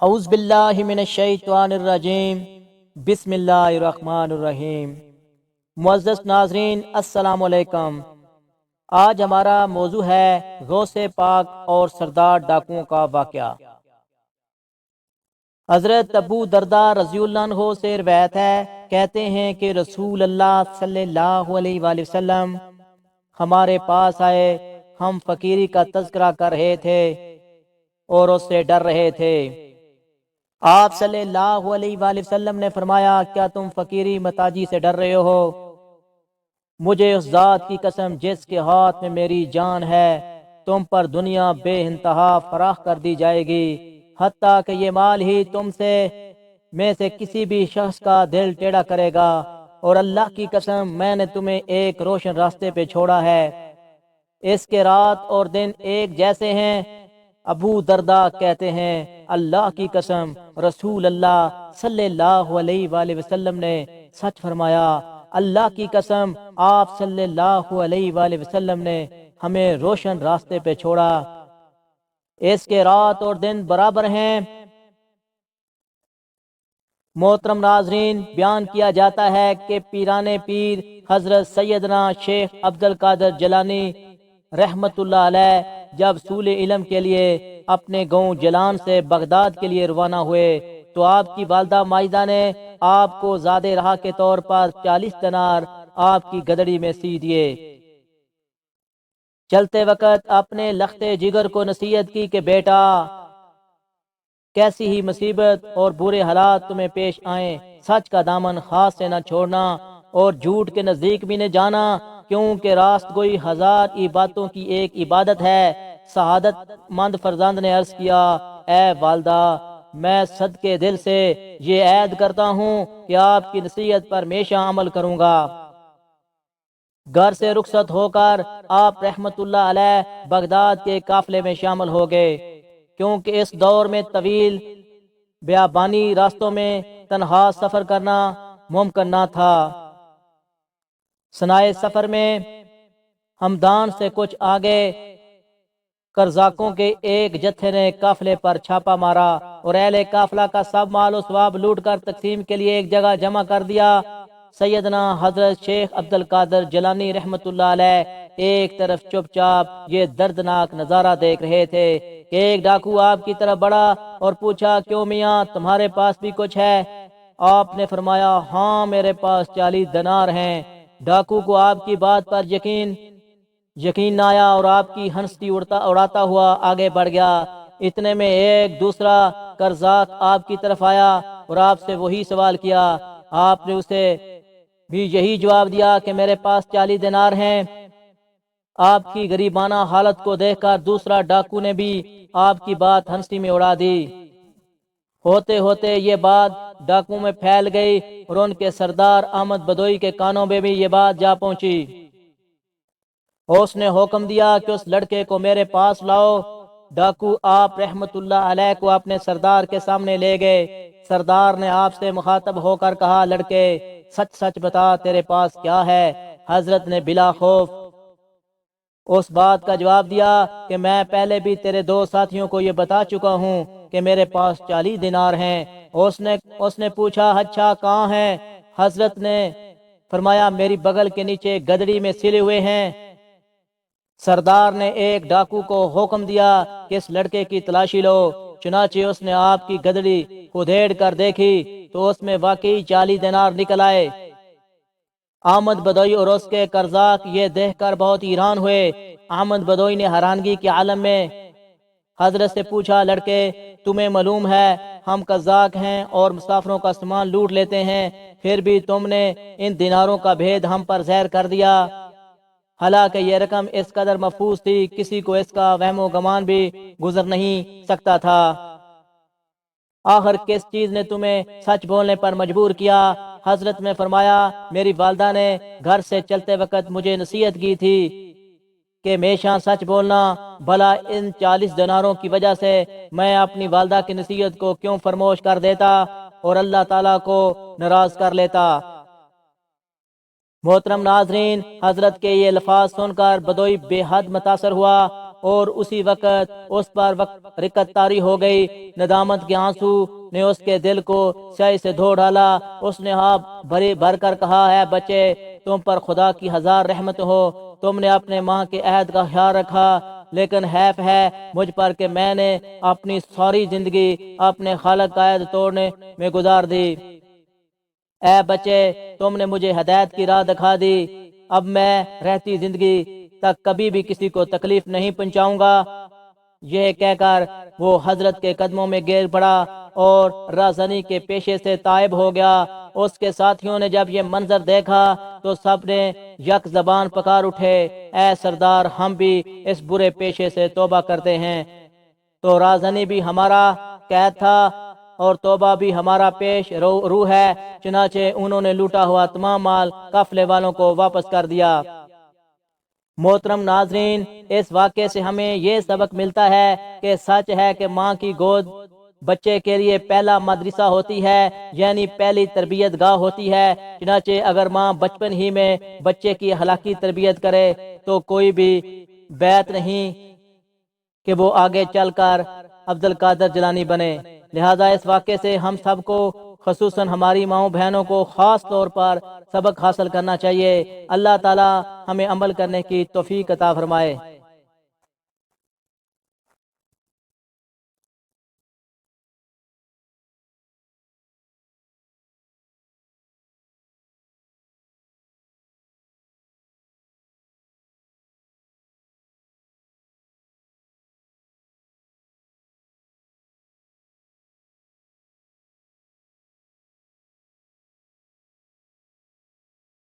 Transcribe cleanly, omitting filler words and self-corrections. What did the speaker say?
اعوذ باللہ من الشیطان الرجیم، بسم اللہ الرحمن الرحیم۔ معزز ناظرین، السلام علیکم۔ آج ہمارا موضوع ہے غوث پاک اور سردار ڈاکوؤں کا واقعہ۔ حضرت ابو درداء رضی اللہ عنہ سے روایت ہے، کہتے ہیں کہ رسول اللہ صلی اللہ علیہ وآلہ وسلم ہمارے پاس آئے، ہم فقیری کا تذکرہ کر رہے تھے اور اس سے ڈر رہے تھے۔ آپ صلی اللہ علیہ وآلہ وسلم نے فرمایا، کیا تم فقیری محتاجی سے ڈر رہے ہو؟ مجھے اس ذات کی قسم جس کے ہاتھ میں میری جان ہے، تم پر دنیا بے انتہا فراخ کر دی جائے گی، حتیٰ کہ یہ مال ہی تم میں سے کسی بھی شخص کا دل ٹیڑھا کرے گا، اور اللہ کی قسم میں نے تمہیں ایک روشن راستے پہ چھوڑا ہے، اس کے رات اور دن ایک جیسے ہیں۔ ابو درداء کہتے ہیں، اللہ کی قسم رسول اللہ صلی اللہ علیہ وآلہ وسلم نے سچ فرمایا، اللہ کی قسم آپ صلی اللہ علیہ وآلہ وسلم نے ہمیں روشن راستے پہ چھوڑا، اس کے رات اور دن برابر ہیں۔ محترم ناظرین، بیان کیا جاتا ہے کہ پیران پیر حضرت سیدنا شیخ عبد القادر جیلانی رحمت اللہ علیہ جب سول علم کے لیے اپنے گاؤں جلان سے بغداد کے لیے روانہ ہوئے تو آپ کی والدہ ماجدہ نے آپ کو زاد رہا کے طور پر 40 دینار آپ کی گدڑی میں سی دیے۔ چلتے وقت اپنے لختے جگر کو نصیحت کی کہ بیٹا، کیسی ہی مصیبت اور برے حالات تمہیں پیش آئیں، سچ کا دامن خاص سے نہ چھوڑنا اور جھوٹ کے نزدیک بھی نہ جانا، کیونکہ راست گوئی 1000 عبادتوں کی ایک عبادت ہے۔ سعادت مند فرزند نے عرض کیا، اے والدہ، میں صدقے دل سے یہ عہد کرتا ہوں کہ آپ کی نصیحت پر ہمیشہ عمل کروں گا۔ گھر سے رخصت ہو کر آپ رحمت اللہ علیہ بغداد کے قافلے میں شامل ہو گئے، کیونکہ اس دور میں طویل بیابانی راستوں میں تنہا سفر کرنا ممکن نہ تھا۔ ثنائے سفر میں ہمدان سے کچھ آگے قرضاقوں کے ایک جتھے نے قافلے پر چھاپا مارا اور اہل قافلہ کا سب مال و ثواب لوٹ کر تقسیم کے لیے ایک جگہ جمع کر دیا۔ سیدنا حضرت شیخ عبد القادر جیلانی رحمت اللہ علیہ ایک طرف چپ چاپ یہ دردناک نظارہ دیکھ رہے تھے کہ ایک ڈاکو آپ کی طرف بڑھا اور پوچھا، کیوں میاں، تمہارے پاس بھی کچھ ہے؟ آپ نے فرمایا، ہاں میرے پاس 40 دینار ہیں۔ ڈاکو کو آپ کی بات پر یقین نہ آیا اور آپ کی ہنستی اڑاتا ہوا آگے بڑھ گیا۔ اتنے میں ایک دوسرا قرضاق آپ کی طرف آیا اور آپ سے وہی سوال کیا۔ آپ نے اسے بھی یہی جواب دیا کہ میرے پاس 40 دینار ہیں۔ آپ کی غریبانہ حالت کو دیکھ کر دوسرا ڈاکو نے بھی آپ کی بات ہنسی میں اڑا دی۔ ہوتے ہوتے یہ بات ڈاکو میں پھیل گئی اور ان کے سردار احمد بدوئی کے کانوں میں بھی یہ بات جا پہنچی۔ اس نے حکم دیا کہ اس لڑکے کو میرے پاس لاؤ۔ ڈاکو آپ رحمت اللہ علیہ کو اپنے سردار کے سامنے لے گئے۔ سردار نے آپ سے مخاطب ہو کر کہا، لڑکے، سچ سچ بتا، تیرے پاس کیا ہے؟ حضرت نے بلا خوف اس بات کا جواب دیا کہ میں پہلے بھی تیرے 2 ساتھیوں کو یہ بتا چکا ہوں کہ میرے پاس 40 دینار ہیں۔ اس نے پوچھا، اچھا کہاں ہیں؟ حضرت نے فرمایا، میری بغل کے نیچے گدڑی میں سلے ہوئے ہیں۔ سردار نے ایک ڈاکو کو حکم دیا کہ اس لڑکے کی تلاشی لو۔ چنانچہ اس نے آپ کی گدڑی ادھیڑ کر دیکھی تو اس میں واقعی 40 دینار نکل آئے۔ احمد بدوئی اور اس کے قرضاق یہ دیکھ کر بہت حیران ہوئے۔ احمد بدوئی نے حیرانگی کے عالم میں حضرت سے پوچھا، لڑکے، تمہیں معلوم ہے ہم قزاق ہیں اور مسافروں کا سامان لوٹ لیتے ہیں، پھر بھی تم نے ان دیناروں کا بھید ہم پر ظاہر کر دیا، حالانکہ یہ رقم اس قدر محفوظ تھی کسی کو اس کا وہم و گمان بھی گزر نہیں سکتا تھا۔ آخر کس چیز نے تمہیں سچ بولنے پر مجبور کیا؟ حضرت نے فرمایا، میری والدہ نے گھر سے چلتے وقت مجھے نصیحت کی تھی کہ ہمیشہ سچ بولنا، بھلا ان 40 دیناروں کی وجہ سے میں اپنی والدہ کی نصیحت کو کیوں فراموش کر دیتا اور اللہ تعالیٰ کو ناراض کر لیتا۔ محترم ناظرین، حضرت کے یہ الفاظ سن کر بدوئی بے حد متاثر ہوا اور اسی وقت اس پر رکت طاری ہو گئی۔ ندامت کے آنسو نے اس کے دل کو سیاہی سے دھو ڈالا۔ اس نے ہاتھ بھر کر کہا، ہے بچے، تم پر خدا کی ہزار رحمت ہو، تم نے اپنے ماں کے عہد کا خیال رکھا، لیکن حیف ہے مجھ پر کہ میں نے اپنی ساری زندگی اپنے خالق کا عہد توڑنے میں گزار دی۔ اے بچے، تم نے مجھے ہدایت کی راہ دکھا دی، اب میں رہتی زندگی تک کبھی بھی کسی کو تکلیف نہیں پہنچاؤں گا۔ یہ کہہ کر وہ حضرت کے قدموں میں گر پڑا اور رازنی کے پیشے سے تائب ہو گیا۔ اس کے ساتھیوں نے جب یہ منظر دیکھا تو سب نے یک زبان پکار اٹھے، اے سردار، ہم بھی اس برے پیشے سے توبہ کرتے ہیں۔ تو رازنی بھی ہمارا قید تھا اور توبہ بھی ہمارا پیش روح ہے، چنانچہ انہوں نے لوٹا ہوا تمام مال قافلے والوں کو واپس کر دیا۔ محترم ناظرین، اس واقعے سے ہمیں یہ سبق ملتا ہے کہ سچ ہے کہ ماں کی گود بچے کے لیے پہلا مدرسہ ہوتی ہے، یعنی پہلی تربیت گاہ ہوتی ہے۔ چنانچہ اگر ماں بچپن ہی میں بچے کی اخلاقی تربیت کرے تو کوئی بھی بیت نہیں کہ وہ آگے چل کر عبد القادر جیلانی بنے۔ لہذا اس واقعے سے ہم سب کو، خصوصاً ہماری ماؤں بہنوں کو خاص طور پر سبق حاصل کرنا چاہیے۔ اللہ تعالی ہمیں عمل کرنے کی توفیق عطا فرمائے۔